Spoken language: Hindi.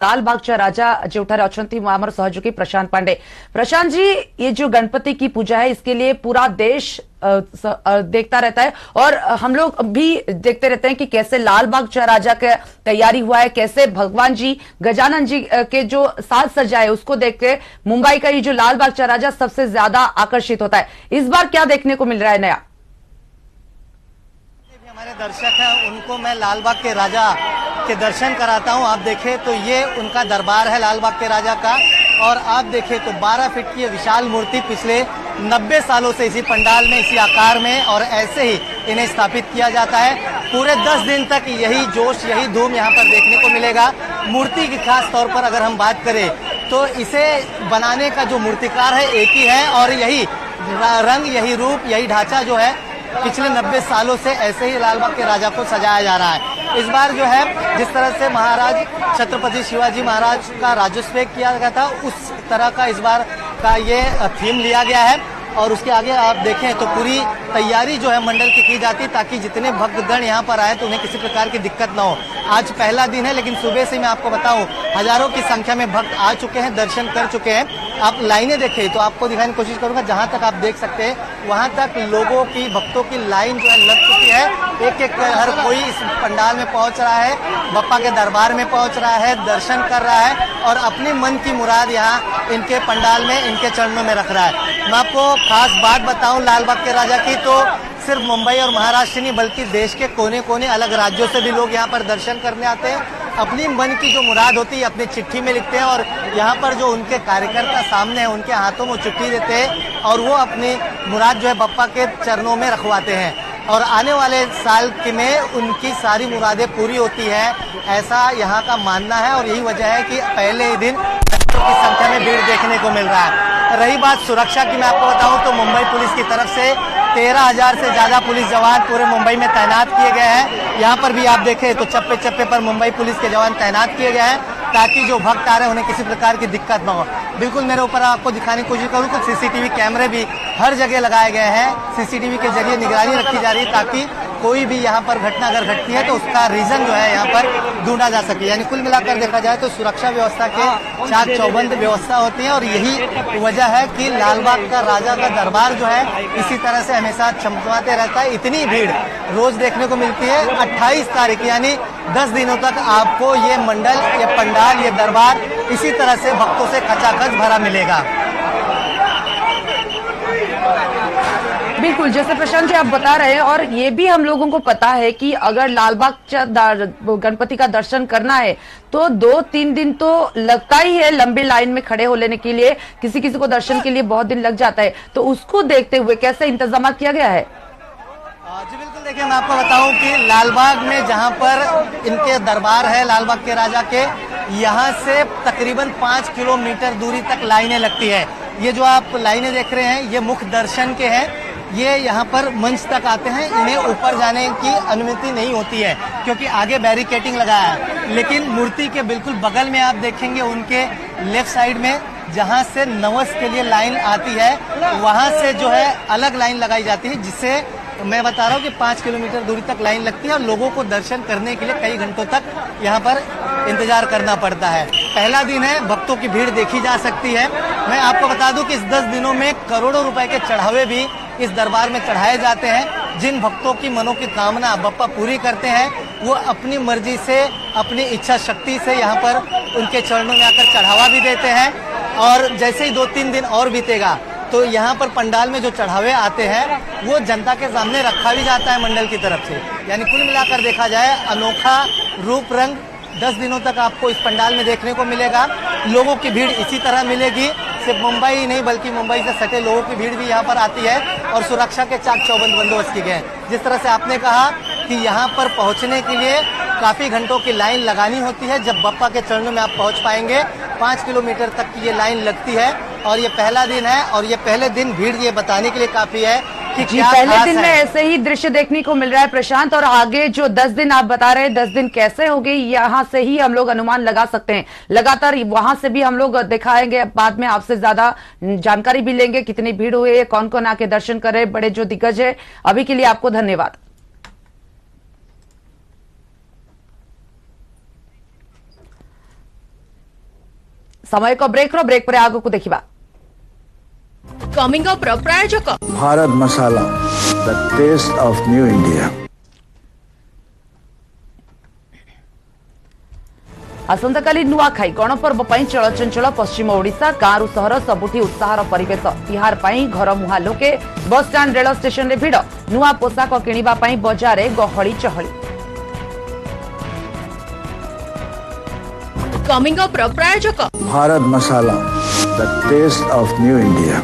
लालबागच्या राजा जेवठारे अछंती वहां हमारे सहयोगी प्रशांत पांडे। प्रशांत जी, ये जो गणपति की पूजा है इसके लिए पूरा देश देखता रहता है और हम लोग भी देखते रहते हैं कि कैसे लालबाग राजा का तैयारी हुआ है, कैसे भगवान जी गजानन जी के जो साज सज्जा है उसको देख के मुंबई का ये जो लालबाग राजा सबसे ज्यादा आकर्षित होता है। इस बार क्या देखने को मिल रहा है नया? हमारे दर्शक हैं उनको मैं लालबाग के राजा के दर्शन कराता हूं। आप देखें तो ये उनका दरबार है लालबाग के राजा का, और आप देखें तो 12 फीट की विशाल मूर्ति पिछले 90 सालों से इसी पंडाल में, इसी आकार में और ऐसे ही इन्हें स्थापित किया जाता है। पूरे 10 दिन तक यही जोश, यही धूम यहाँ पर देखने को मिलेगा। मूर्ति की खास तौर पर अगर हम बात करें तो इसे बनाने का जो मूर्तिकार है एक ही है, और यही रंग, यही रूप, यही ढांचा जो है पिछले 90 सालों से ऐसे ही लालबाग के राजा को सजाया जा रहा है। इस बार जो है जिस तरह से महाराज छत्रपति शिवाजी महाराज का राज्योत्सव किया गया था उस तरह का इस बार का ये थीम लिया गया है, और उसके आगे आप देखें तो पूरी तैयारी जो है मंडल की जाती है ताकि जितने भक्तगण यहाँ पर आए तो उन्हें किसी प्रकार की दिक्कत ना हो। आज पहला दिन है लेकिन सुबह से मैं आपको बताऊं हजारों की संख्या में भक्त आ चुके हैं, दर्शन कर चुके हैं। आप लाइनें देखें तो आपको दिखाने की कोशिश करूंगा, जहां तक आप देख सकते हैं वहां तक लोगों की, भक्तों की लाइन जो है लग चुकी है। एक एक हर कोई इस पंडाल में पहुंच रहा है, बप्पा के दरबार में पहुंच रहा है, दर्शन कर रहा है और अपनी मन की मुराद यहाँ इनके पंडाल में, इनके चरणों में रख रहा है। मैं आपको खास बात बताऊं लालबाग के राजा की, तो सिर्फ मुंबई और महाराष्ट्र नहीं बल्कि देश के कोने कोने, अलग राज्यों से भी लोग यहाँ पर दर्शन करने आते हैं। अपनी मन की जो मुराद होती है अपनी चिट्ठी में लिखते हैं, और यहाँ पर जो उनके कार्यकर्ता सामने है उनके हाथों में चिट्ठी देते हैं और वो अपनी मुराद जो है बप्पा के चरणों में रखवाते हैं, और आने वाले साल में उनकी सारी मुरादें पूरी होती है, ऐसा यहाँ का मानना है। और यही वजह है कि पहले ही दिन बच्चों की संख्या में भीड़ देखने को मिल रहा है। रही बात सुरक्षा की, मैं आपको बताऊं तो मुंबई पुलिस की तरफ से 13,000 से ज्यादा पुलिस जवान पूरे मुंबई में तैनात किए गए हैं। यहाँ पर भी आप देखें तो चप्पे चप्पे पर मुंबई पुलिस के जवान तैनात किए गए हैं ताकि जो भक्त आ रहे हैं उन्हें किसी प्रकार की दिक्कत न हो। बिल्कुल मेरे ऊपर आपको दिखाने की कोशिश करूँ कुछ सीसीटीवी कैमरे भी हर जगह लगाए गए हैं। सीसीटीवी के जरिए निगरानी रखी जा रही है ताकि कोई भी यहाँ पर घटना अगर घटती है तो उसका रीजन जो है यहाँ पर ढूंढा जा सके। यानी कुल मिलाकर देखा जाए तो सुरक्षा व्यवस्था के चाक चौबंद व्यवस्था होती है, और यही वजह है कि लालबाग का राजा का दरबार जो है इसी तरह से हमेशा चमचमाते रहता है। इतनी भीड़ रोज देखने को मिलती है। 28 तारीख यानी 10 दिनों तक आपको ये मंडल, ये पंडाल, ये दरबार इसी तरह से भक्तों से खचाखच भरा मिलेगा। बिल्कुल, जैसे प्रशांत जी आप बता रहे हैं, और ये भी हम लोगों को पता है कि अगर लालबाग गणपति का दर्शन करना है तो 2-3 दिन तो लगता ही है लंबी लाइन में खड़े हो लेने के लिए। किसी किसी को दर्शन के लिए बहुत दिन लग जाता है, तो उसको देखते हुए कैसे इंतजाम किया गया है? जी बिल्कुल, देखिए मैं आपको बताऊं कि लालबाग में जहां पर इनके दरबार है लालबाग के राजा के, यहां से तकरीबन 5 किलोमीटर दूरी तक लाइनें लगती है। ये जो आप लाइनें देख रहे हैं ये मुख्य दर्शन के हैं। ये यहाँ पर मंच तक आते हैं, इन्हें ऊपर जाने की अनुमति नहीं होती है क्योंकि आगे बैरिकेटिंग लगाया है। लेकिन मूर्ति के बिल्कुल बगल में आप देखेंगे उनके लेफ्ट साइड में जहाँ से नवस के लिए लाइन आती है वहाँ से जो है अलग लाइन लगाई जाती है, जिससे मैं बता रहा हूँ कि 5 किलोमीटर दूरी तक लाइन लगती है और लोगों को दर्शन करने के लिए कई घंटों तक यहाँ पर इंतजार करना पड़ता है। पहला दिन है, भक्तों की भीड़ देखी जा सकती है। मैं आपको बता दूं कि इस 10 दिनों में करोड़ों रुपए के चढ़ावे भी इस दरबार में चढ़ाए जाते हैं। जिन भक्तों की मनों की कामना बप्पा पूरी करते हैं वो अपनी मर्जी से, अपनी इच्छा शक्ति से यहाँ पर उनके चरणों में आकर चढ़ावा भी देते हैं। और जैसे ही 2-3 दिन और बीतेगा तो यहाँ पर पंडाल में जो चढ़ावे आते हैं वो जनता के सामने रखा भी जाता है मंडल की तरफ से। यानी कुल मिलाकर देखा जाए अनोखा रूप रंग 10 दिनों तक आपको इस पंडाल में देखने को मिलेगा। लोगों की भीड़ इसी तरह मिलेगी, सिर्फ मुंबई ही नहीं बल्कि मुंबई से सटे लोगों की भीड़ भी यहाँ पर आती है, और सुरक्षा के चाक चौबंद बंदोबस्त किए गए। जिस तरह से आपने कहा कि यहाँ पर पहुँचने के लिए काफी घंटों की लाइन लगानी होती है। जब बप्पा के चरणों में आप पहुँच पाएंगे 5 किलोमीटर तक की ये लाइन लगती है, और ये पहला दिन है और ये पहले दिन भीड़ ये बताने के लिए काफी है कि जी, पहले दिन में ऐसे ही दृश्य देखने को मिल रहा है प्रशांत, और आगे जो 10 दिन आप बता रहे हैं 10 दिन कैसे होंगे यहाँ से ही हम लोग अनुमान लगा सकते हैं। लगातार वहां से भी हम लोग दिखाएंगे, बाद में आपसे ज्यादा जानकारी भी लेंगे कितनी भीड़ हुई है, कौन कौन आके दर्शन करे, बड़े जो दिग्गज है। अभी के लिए आपको धन्यवाद। समय को ब्रेक पर आग को देखा। कमिंग अप प्रायोजक Bharat Masala, the taste of new India. आसंता काली नुआखाई गणपर्व पर चलचंचल पश्चिम ओडिशा गाँव सहर सबुठी उत्साहर परिवेश। तिहार पर घर मुहा लोके बस स्टाण्ड रेल स्टेशन रे भिड़ नुआ पोशाक किणवा बजार गहली चहली। कमिंग अप प्रायोजक Bharat Masala, the taste of new India.